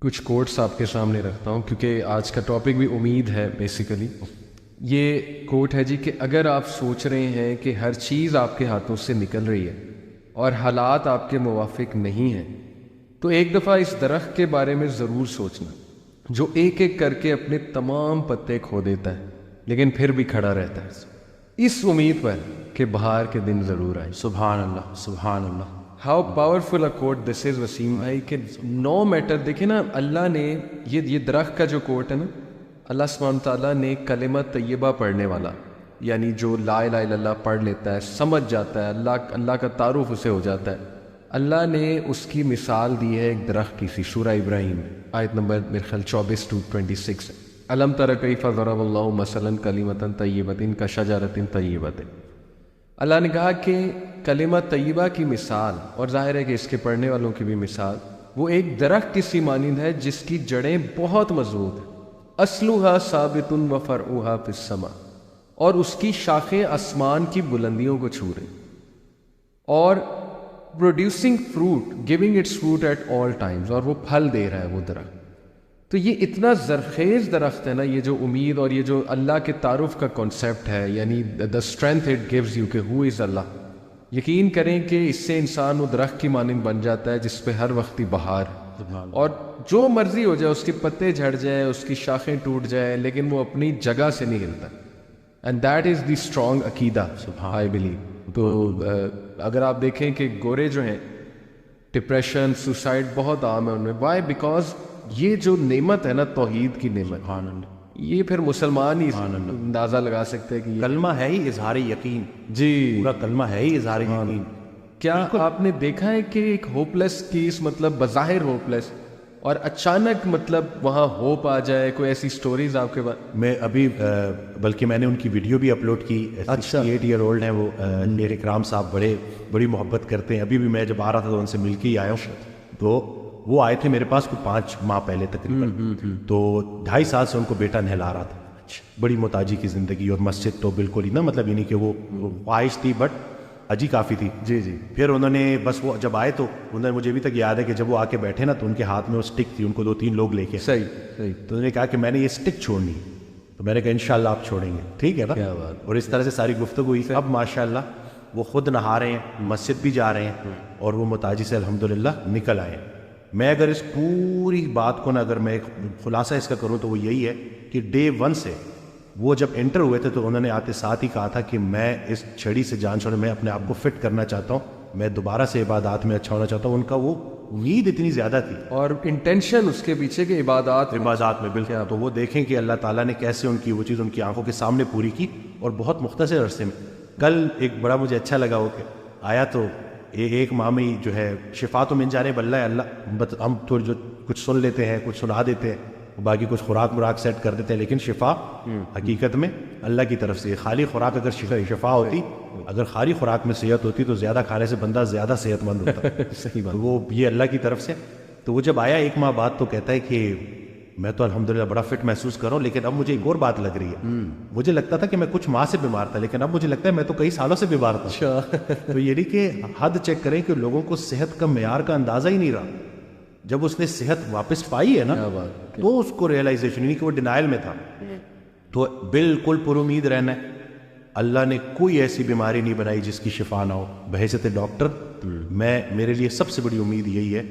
کچھ کوٹس آپ کے سامنے رکھتا ہوں کیونکہ آج کا ٹاپک بھی امید ہے بیسیکلی. یہ کوٹ ہے جی کہ اگر آپ سوچ رہے ہیں کہ ہر چیز آپ کے ہاتھوں سے نکل رہی ہے اور حالات آپ کے موافق نہیں ہیں تو ایک دفعہ اس درخت کے بارے میں ضرور سوچنا جو ایک ایک کر کے اپنے تمام پتے کھو دیتا ہے لیکن پھر بھی کھڑا رہتا ہے اس امید پر کہ بہار کے دن ضرور آئے. سبحان اللہ سبحان اللہ. ہاؤ پاورفل اے کوٹ دس از وسیم بھائی کہ نو میٹر. دیکھیں نا اللہ نے یہ درخت کا جو کوٹ ہے نا, اللہ سبحانہ تعالیٰ نے کلمہ طیبہ پڑھنے والا یعنی جو لا الہ الا اللہ پڑھ لیتا ہے, سمجھ جاتا ہے, اللہ کا تعارف اسے ہو جاتا ہے, اللہ نے اس کی مثال دی ہے ایک درخت کی سی. سورہ ابراہیم آیت نمبر میرے خیال 24-26 الم تر کیف ضرب اللہ مثلا کلمۃ طیبۃ کشجرۃ طیبۃ. اللہ نے کہا کہ کلمہ طیبہ کی مثال, اور ظاہر ہے کہ اس کے پڑھنے والوں کی بھی مثال, وہ ایک درخت کی سی مانند ہے جس کی جڑیں بہت مضبوط ہیں. اصلها ثابت و فرعها فی السماء, اور اس کی شاخیں آسمان کی بلندیوں کو چھو رہی, اور producing fruit, giving its fruit at all times, اور وہ پھل دے رہا ہے وہ درخت. تو یہ اتنا زرخیز درخت ہے نا, یہ جو امید اور یہ جو اللہ کے تعارف کا کانسیپٹ ہے, یعنی the strength it gives you کہ ہو از اللہ. یقین کریں کہ اس سے انسان وہ درخت کی مانند بن جاتا ہے جس پہ ہر وقت ہی بہار ہے, اور جو مرضی ہو جائے, اس کے پتے جھڑ جائیں, اس کی شاخیں ٹوٹ جائیں, لیکن وہ اپنی جگہ سے نہیں ہلتا. And that is the strong عقیدہ آئی بلیو. تو اگر آپ دیکھیں کہ گورے جو ہیں, ڈپریشن, سوسائڈ بہت عام ہے ان میں. وائی؟ بیکاز یہ جو نعمت ہے نا, توحید کی نعمت, یہ پھر مسلمان ہی اندازہ لگا سکتے ہیں کہ کلمہ ہے ہی اظہار یقین. جی پورا کلمہ ہے ہی اظہار یقین. کیا آپ نے دیکھا ہے کہ ایک ہوپ لیس کیس, مطلب بظاہر ہوپ لیس, اور اچانک مطلب وہاں ہوپ آ جائے؟ کوئی ایسی سٹوریز آپ کے پاس؟ میں ابھی بلکہ میں نے ان کی ویڈیو بھی اپلوڈ کی. 68 ایئر اولڈ ہیں وہ, نیر اکرام صاحب, بڑی محبت کرتے ہیں. ابھی بھی میں جب آ رہا تھا تو ان سے مل کے ہی آیا ہوں. تو وہ آئے تھے میرے پاس کوئی 5 ماہ پہلے تقریباً. تو 2.5 سال سے ان کو بیٹا نہلا رہا تھا. بڑی محتاجی کی زندگی, اور مسجد تو بالکل ہی نا, مطلب یہ نہیں کہ وہ خواہش تھی بٹ اجی کافی تھی. جی جی. پھر انہوں نے بس وہ جب آئے تو انہوں نے, مجھے ابھی تک یاد ہے کہ جب وہ آ کے بیٹھے نا تو ان کے ہاتھ میں وہ اسٹک تھی, ان کو 2-3 لوگ لے کے. صحیح. تو انہوں نے کہا کہ میں نے یہ اسٹک چھوڑنی. تو میں نے کہا انشاءاللہ آپ چھوڑیں گے, ٹھیک ہے نا. کیا بات. اور اس طرح سے ساری گفتگو ہوئی. اب ماشاءاللہ وہ خود نہا رہے ہیں, مسجد بھی جا رہے ہیں, اور وہ محتاجی سے الحمدللہ نکل آئے. میں اگر اس پوری بات کو نا, اگر میں خلاصہ اس کا کروں تو وہ یہی ہے کہ ڈے 1 سے وہ جب انٹر ہوئے تھے تو انہوں نے آتے ساتھ ہی کہا تھا کہ میں اس چھڑی سے جان چھوڑے, میں اپنے آپ کو فٹ کرنا چاہتا ہوں, میں دوبارہ سے عبادات میں اچھا ہونا چاہتا ہوں. ان کا وہ امید اتنی زیادہ تھی, اور انٹینشن اس کے پیچھے کہ عبادات میں بالکل. تو وہ دیکھیں کہ اللہ تعالیٰ نے کیسے ان کی وہ چیز ان کی آنکھوں کے سامنے پوری کی, اور بہت مختصر عرصے میں. کل ایک بڑا مجھے اچھا لگا وہ کہ آیا تو ایک ماہ میں جو ہے شفا تو مل جا رہے, بلّہ اللہ ہم تھوڑی جو کچھ سن لیتے ہیں, کچھ سنا دیتے ہیں, باقی کچھ خوراک مراک سیٹ کر دیتے ہیں, لیکن شفا حقیقت میں اللہ کی طرف سے. خالی خوراک اگر شفا ہوتی, اگر خالی خوراک میں صحت ہوتی تو زیادہ کھانے سے بندہ زیادہ صحت مند ہوتا. صحیح بات. وہ یہ اللہ کی طرف سے. تو وہ جب آیا 1 ماہ بعد تو کہتا ہے کہ میں تو الحمدللہ بڑا فٹ محسوس کر رہا ہوں, لیکن اب مجھے ایک اور بات لگ رہی ہے. مجھے لگتا تھا کہ میں کچھ ماہ سے بیمار تھا, لیکن اب مجھے لگتا ہے میں تو کئی سالوں سے بیمار تھا. تو یہ نہیں کہ حد چیک کریں کہ لوگوں کو صحت کا معیار کا اندازہ ہی نہیں رہا. جب اس نے صحت واپس پائی ہے نا, تو اس کو ریئلائزیشن نہیں کہ وہ ڈینائل میں تھا. تو بالکل پر امید رہنا ہے. اللہ نے کوئی ایسی بیماری نہیں بنائی جس کی شفا نہ ہو. بحیثیت ڈاکٹر میرے لیے سب سے بڑی امید یہی ہے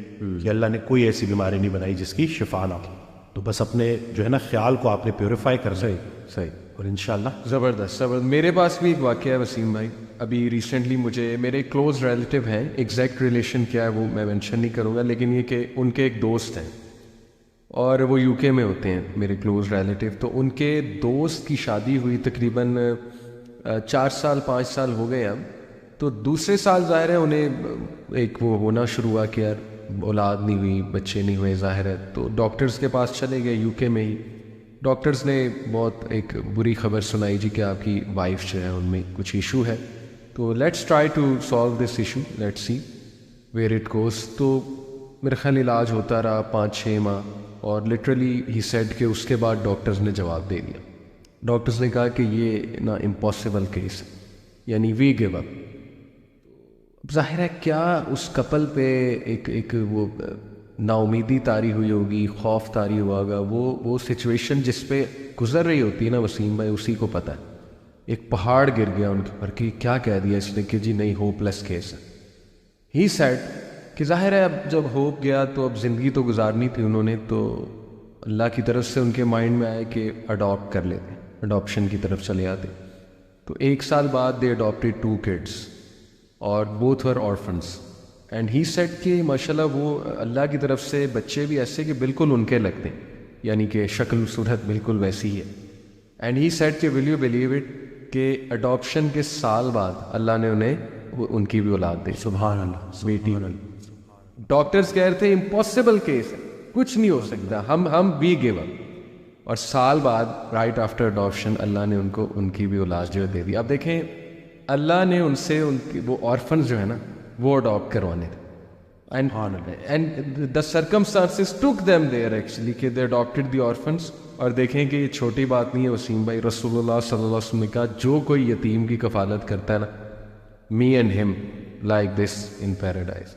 کہ اللہ نے کوئی ایسی بیماری نہیں بنائی جس کی شفا نہ ہو. تو بس اپنے جو ہے نا خیال کو آپ نے پیوریفائی کر. صحیح. اور انشاءاللہ زبردست. میرے پاس بھی ایک واقعہ ہے وسیم بھائی. ابھی ریسنٹلی مجھے میرے کلوز ریلیٹیو ہیں, ایگزیکٹ ریلیشن کیا ہے وہ میں مینشن نہیں کروں گا, لیکن یہ کہ ان کے ایک دوست ہیں اور وہ UK میں ہوتے ہیں میرے کلوز ریلیٹیو. تو ان کے دوست کی شادی ہوئی تقریباً 4 سال 5 سال ہو گئے اب. تو دوسرے سال ظاہر ہے انہیں ایک وہ ہونا شروع ہوا کہ یار اولاد نہیں ہوئی, بچے نہیں ہوئے, ظاہر ہے. تو ڈاکٹرز کے پاس چلے گئے UK میں ہی. ڈاکٹرز نے بہت ایک بری خبر سنائی جی کہ آپ کی وائف جو ہے ان میں کچھ ایشو ہے. تو let's try to solve this issue, let's see where it goes. تو میرے خیال علاج ہوتا رہا 5-6 ماہ, اور لٹرلی ہی سیڈ کہ اس کے بعد ڈاکٹرز نے جواب دے دیا. ڈاکٹرز نے کہا کہ یہ نا امپاسبل کیس ہے, یعنی وی گیو اپ. ظاہر ہے کیا اس کپل پہ ایک وہ نا امیدی طاری ہوئی ہوگی, خوف طاری ہوا ہوگا, وہ سچویشن جس پہ گزر رہی ہوتی ہے نا وسیم بھائی, اسی کو پتہ ہے. ایک پہاڑ گر گیا ان کے اوپر کہ کیا کہہ دیا اس نے کہ جی نہیں ہوپ لیس کیس ہے. ہی سیڈ کہ ظاہر ہے اب جب ہوپ گیا تو اب زندگی تو گزارنی تھی انہوں نے, تو اللہ کی طرف سے ان کے مائنڈ میں آیا کہ اڈاپٹ کر لیتے, اڈاپشن کی طرف چلے آتے. تو 1 سال بعد دے اڈاپٹیڈ 2 kids اور both were orphans. And he said کہ ماشاءاللہ وہ اللہ کی طرف سے بچے بھی ایسے کہ بالکل ان کے لگتے ہیں, یعنی کہ شکل صورت بالکل ویسی ہی ہے. اینڈ ہی سیڈ کہ ول یو بلیو اٹ کہ اڈاپشن کے سال بعد اللہ نے انہیں ان کی بھی اولاد دی. سبحان اللہ, بیٹی. ڈاکٹرز کہہ رہے تھے امپاسبل کیس ہے, کچھ نہیں ہو سکتا, ہم وی گیو اپ. اور سال بعد رائٹ آفٹر اڈاپشن اللہ نے ان کو ان کی بھی اولاد جو دے دی. اب دیکھیں اللہ نے ان سے ان کی وہ آرفنز جو ہے نا وہ اڈاپٹ کروانے تھے. And the circumstances took them there actually کہ دے اڈاپٹیڈ دی آرفنز. اور دیکھیں کہ یہ چھوٹی بات نہیں ہے وسیم بھائی, رسول اللہ صلی اللہ علیہ وسلم نے کہا جو کوئی یتیم کی کفالت کرتا ہے نا, می اینڈ ہم لائک دس ان پیراڈائز.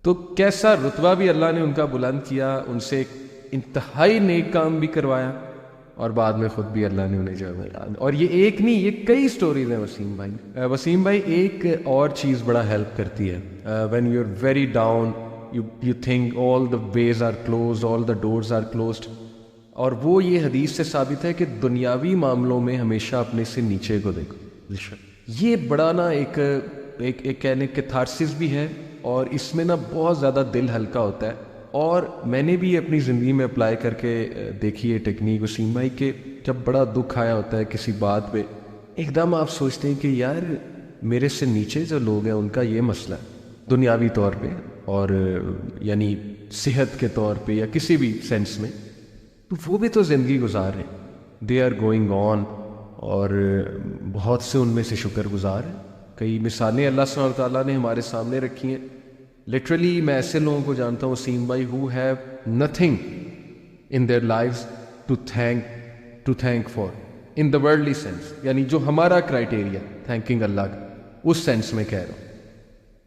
تو کیسا رتبہ بھی اللہ نے ان کا بلند کیا, ان سے ایک انتہائی نیک کام بھی کروایا, اور بعد میں خود بھی اللہ نے انہیں جو ہے. اور یہ ایک نہیں, یہ کئی سٹوریز ہیں وسیم بھائی. وسیم بھائی ایک اور چیز بڑا ہیلپ کرتی ہے, when you are very down you think all the ways are closed, all the doors are closed. اور وہ یہ حدیث سے ثابت ہے کہ دنیاوی معاملوں میں ہمیشہ اپنے سے نیچے کو دیکھو. یہ بڑا نا ایک کہنے کیتھارسس بھی ہے, اور اس میں نا بہت زیادہ دل ہلکا ہوتا ہے. اور میں نے بھی اپنی زندگی میں اپلائی کر کے دیکھی ہے ٹیکنیک وسیم بھائی, کہ جب بڑا دکھ آیا ہوتا ہے کسی بات پہ, ایک دم آپ سوچتے ہیں کہ یار میرے سے نیچے جو لوگ ہیں ان کا یہ مسئلہ ہے دنیاوی طور پہ, اور یعنی صحت کے طور پہ یا کسی بھی سینس میں, تو وہ بھی تو زندگی گزار رہے ہیں, دے آر گوئنگ آن. اور بہت سے ان میں سے شکر گزار ہیں. کئی مثالیں اللہ سبحانہ تعالیٰ نے ہمارے سامنے رکھی ہیں. لٹرلی میں ایسے لوگوں کو جانتا ہوں وسیم بھائی who have nothing in their lives to thank for in the worldly sense, یعنی جو ہمارا کرائٹیریا تھینکنگ اللہ کا اس سینس میں کہہ رہا ہوں,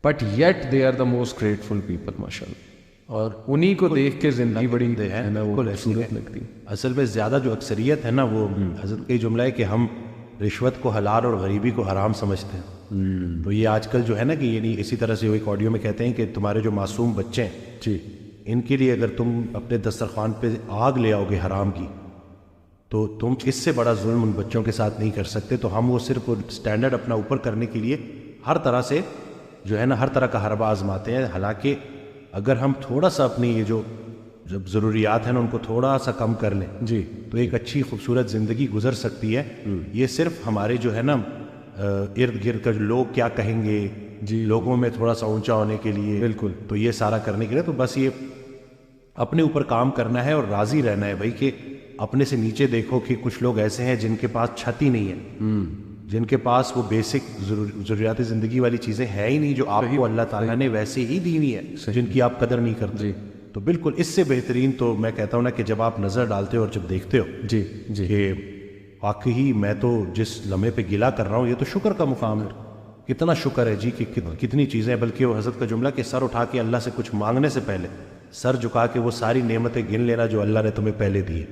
but yet they are the most grateful people ماشاءاللہ. اور انہی کو دیکھ کے زندگی بڑی ہے نا وہ خوبصورت لگتی. اصل میں زیادہ جو اکثریت ہے نا وہ حضرت کا جملہ ہے کہ ہم رشوت کو حلال اور غریبی کو حرام سمجھتے ہیں. تو یہ آج کل جو ہے نا کہ یعنی اسی طرح سے وہ ایک آڈیو میں کہتے ہیں کہ تمہارے جو معصوم بچے ہیں جی, ان کے لیے اگر تم اپنے دسترخوان پہ آگ لے آؤ گے حرام کی, تو تم اس سے بڑا ظلم ان بچوں کے ساتھ نہیں کر سکتے. تو ہم وہ صرف سٹینڈرڈ اپنا اوپر کرنے کے لیے ہر طرح سے جو ہے نا ہر طرح کا حربہ آزماتے ہیں. حالانکہ اگر ہم تھوڑا سا اپنی یہ جو جب ضروریات ہیں نا ان کو تھوڑا سا کم کر لیں جی, تو ایک اچھی خوبصورت زندگی گزر سکتی ہے. یہ صرف ہمارے جو ہے نا ارد گرد کا لوگ کیا کہیں گے جی, لوگوں میں تھوڑا سا اونچا ہونے کے لیے, بالکل, تو یہ سارا کرنے کے لیے تو بس یہ اپنے اوپر کام کرنا ہے اور راضی رہنا ہے بھائی کہ اپنے سے نیچے دیکھو کہ کچھ لوگ ایسے ہیں جن کے پاس چھت ہی نہیں ہے, جن کے پاس وہ بیسک ضروریات زندگی والی چیزیں ہے ہی نہیں جو آپ کو اللہ تعالیٰ نے ویسے ہی دی ہوئی ہے, جن کی آپ قدر نہیں کرتے. تو بالکل اس سے بہترین تو میں کہتا ہوں نا کہ جب آپ نظر ڈالتے ہو اور جب دیکھتے ہو جی جی کہ واقعی میں تو جس لمحے پہ گلا کر رہا ہوں یہ تو شکر کا مقام ہے, کتنا شکر ہے جی کہ کتنی چیزیں. بلکہ وہ حضرت کا جملہ کہ سر اٹھا کے اللہ سے کچھ مانگنے سے پہلے سر جھکا کے وہ ساری نعمتیں گن لینا جو اللہ نے تمہیں پہلے دی ہے.